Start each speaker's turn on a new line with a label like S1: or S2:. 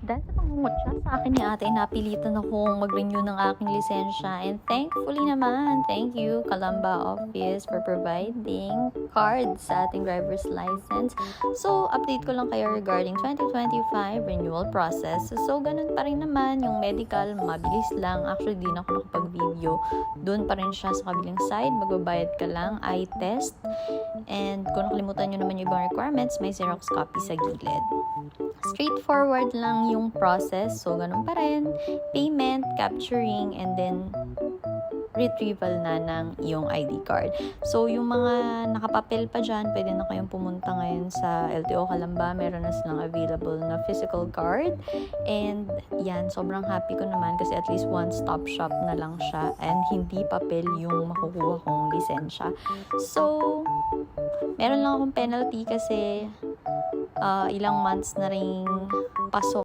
S1: Dahil sa pangungutya sa akin ni ate, napilitan akong mag-renew ng aking lisensya. And thankfully naman, thank you Calamba Office for providing cards sa ating driver's license. So, update ko lang kayo regarding 2025 renewal process. So, ganun pa rin naman yung medical, mabilis lang. Actually, di na ako nakapag-video. Doon pa rin siya sa kabilang side. Magbabayad ka lang, eye test. And kung nakalimutan nyo naman yung ibang requirements, may Xerox copy sa gilid. Straightforward lang yung process. So, ganun pa rin. Payment, capturing, and then retrieval na ng iyong ID card. So, yung mga nakapapel pa dyan, pwede na kayong pumunta ngayon sa LTO Calamba. Meron na silang available na physical card. And yan, sobrang happy ko naman kasi at least one-stop shop na lang siya and hindi papel yung makukuha kong lisensya. So, meron lang akong penalty kasi ilang months na ring pasok